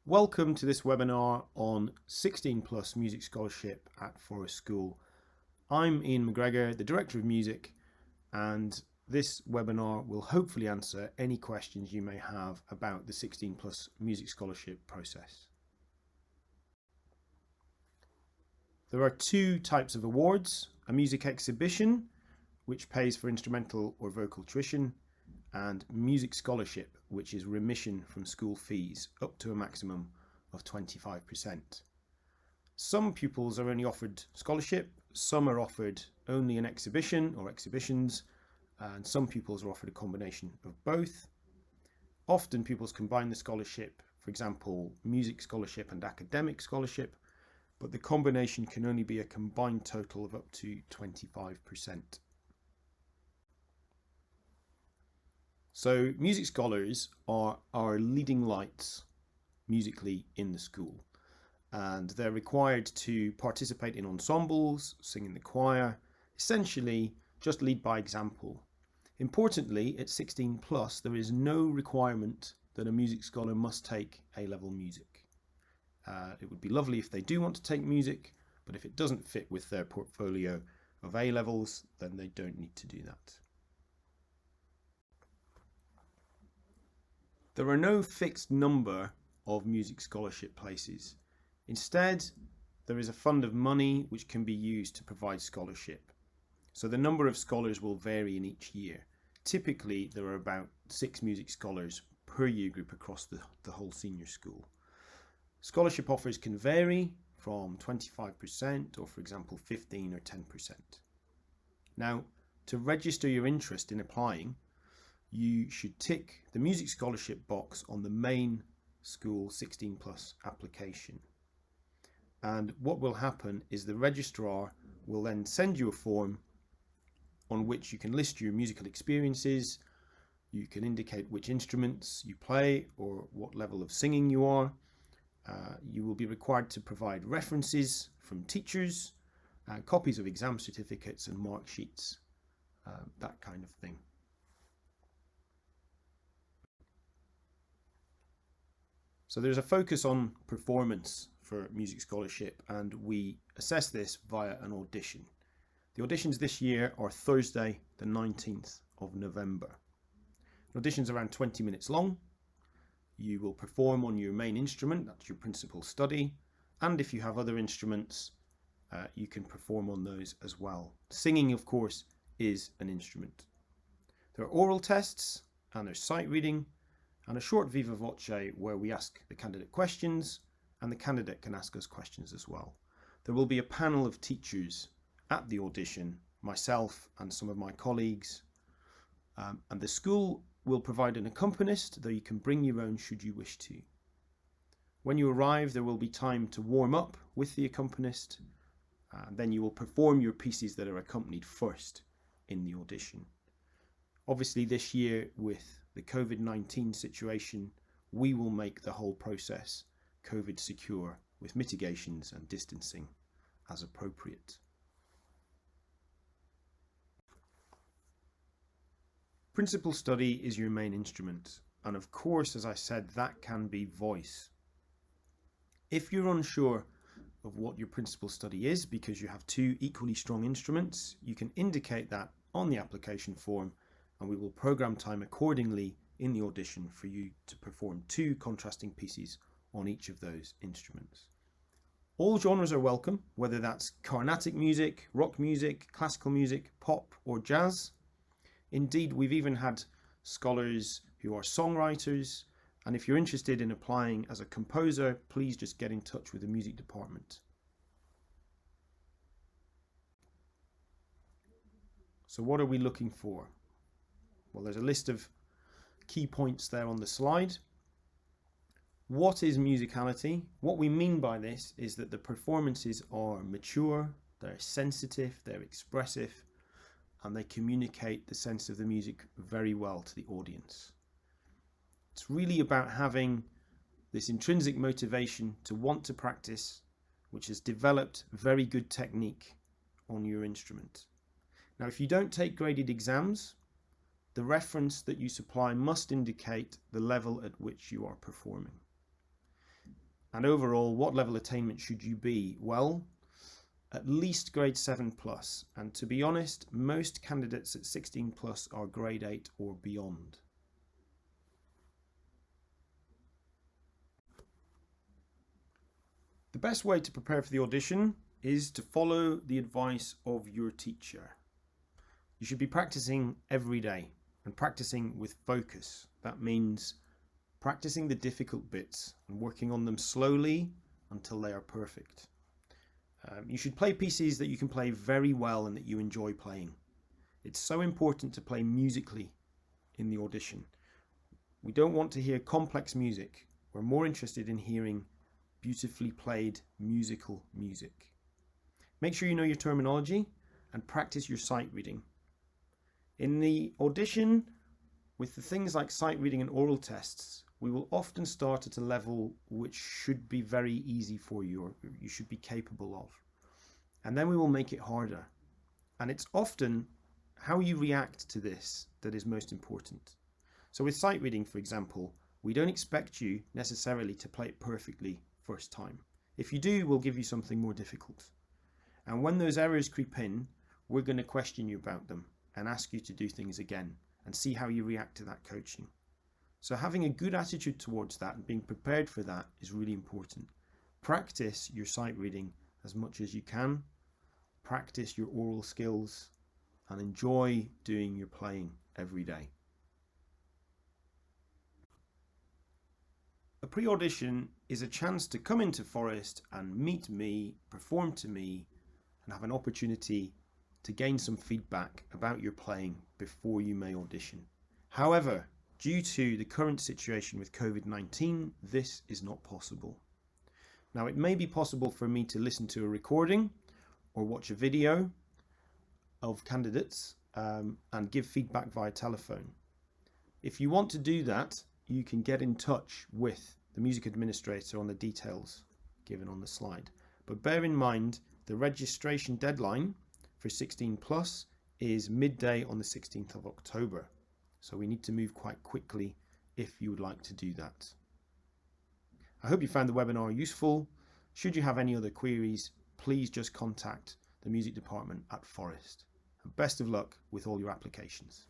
Welcome to this webinar on 16 plus music scholarship at Forest School. I'm Ian McGregor, the Director of Music, and this webinar will hopefully answer any questions you may have about the 16 plus music scholarship process. There are two types of awards: a music exhibition, which pays for instrumental or vocal tuition, and music scholarship, which is remission from school fees up to a maximum of 25%. Some pupils are only offered scholarship, some are offered only an exhibition or exhibitions, and some pupils are offered a combination of both. Often pupils combine the scholarship, for example, music scholarship and academic scholarship, but the combination can only be a combined total of up to 25%. So music scholars are our leading lights musically in the school, and they're required to participate in ensembles, sing in the choir, essentially just lead by example. Importantly, at 16 plus, there is no requirement that a music scholar must take A-level music. It would be lovely if they do want to take music, but if it doesn't fit with their portfolio of A-levels, then they don't need to do that. There are no fixed number of music scholarship places. Instead, there is a fund of money which can be used to provide scholarship. So the number of scholars will vary in each year. Typically, there are about 6 music scholars per year group across the whole senior school. Scholarship offers can vary from 25% or, for example, 15 or 10%. Now, to register your interest in applying, you should tick the music scholarship box on the main school 16 plus application. And what will happen is the registrar will then send you a form on which you can list your musical experiences. You can indicate which instruments you play or what level of singing you are. You will be required to provide references from teachers, copies of exam certificates and mark sheets, that kind of thing. So there's a focus on performance for music scholarship, and we assess this via an audition. The auditions this year are Thursday, the 19th of November. The audition's around 20 minutes long. You will perform on your main instrument, that's your principal study, and if you have other instruments, you can perform on those as well. Singing, of course, is an instrument. There are oral tests, and there's sight reading, and a short viva voce where we ask the candidate questions and the candidate can ask us questions as well. There will be a panel of teachers at the audition, myself and some of my colleagues, and the school will provide an accompanist, though you can bring your own should you wish to. When you arrive, there will be time to warm up with the accompanist, and then you will perform your pieces that are accompanied first in the audition. Obviously this year, with the COVID-19 situation, we will make the whole process COVID secure with mitigations and distancing as appropriate. Principal study is your main instrument, and of course, as I said, that can be voice. If you're unsure of what your principal study is because you have 2 equally strong instruments, you can indicate that on the application form, and we will program time accordingly in the audition for you to perform 2 contrasting pieces on each of those instruments. All genres are welcome, whether that's Carnatic music, rock music, classical music, pop or jazz. Indeed, we've even had scholars who are songwriters, and if you're interested in applying as a composer, please just get in touch with the music department. So what are we looking for? Well, there's a list of key points there on the slide. What is musicality? What we mean by this is that the performances are mature, they're sensitive, they're expressive, and they communicate the sense of the music very well to the audience. It's really about having this intrinsic motivation to want to practice, which has developed very good technique on your instrument. Now, if you don't take graded exams, the reference that you supply must indicate the level at which you are performing. And overall, what level attainment should you be? Well, at least grade 7 plus. And to be honest, most candidates at 16 plus are grade 8 or beyond. The best way to prepare for the audition is to follow the advice of your teacher. You should be practicing every day and practicing with focus. That means practicing the difficult bits and working on them slowly until they are perfect. You should play pieces that you can play very well and that you enjoy playing. It's so important to play musically in the audition. We don't want to hear complex music. We're more interested in hearing beautifully played musical music. Make sure you know your terminology and practice your sight reading. In the audition, with the things like sight reading and oral tests, we will often start at a level which should be very easy for you, or you should be capable of. And then we will make it harder. And it's often how you react to this that is most important. So with sight reading, for example, we don't expect you necessarily to play it perfectly first time. If you do, we'll give you something more difficult. And when those errors creep in, we're going to question you about them and ask you to do things again and see how you react to that coaching. So having a good attitude towards that and being prepared for that is really important. Practice your sight reading as much as you can. Practice your oral skills and enjoy doing your playing every day. A pre-audition is a chance to come into Forest and meet me, perform to me, and have an opportunity to gain some feedback about your playing before you may audition. However, due to the current situation with COVID-19, this is not possible. Now, it may be possible for me to listen to a recording or watch a video of candidates and give feedback via telephone. If you want to do that, you can get in touch with the music administrator on the details given on the slide. But bear in mind, the registration deadline for 16 plus is midday on the 16th of October. So we need to move quite quickly if you would like to do that. I hope you found the webinar useful. Should you have any other queries, please just contact the music department at Forest. And best of luck with all your applications.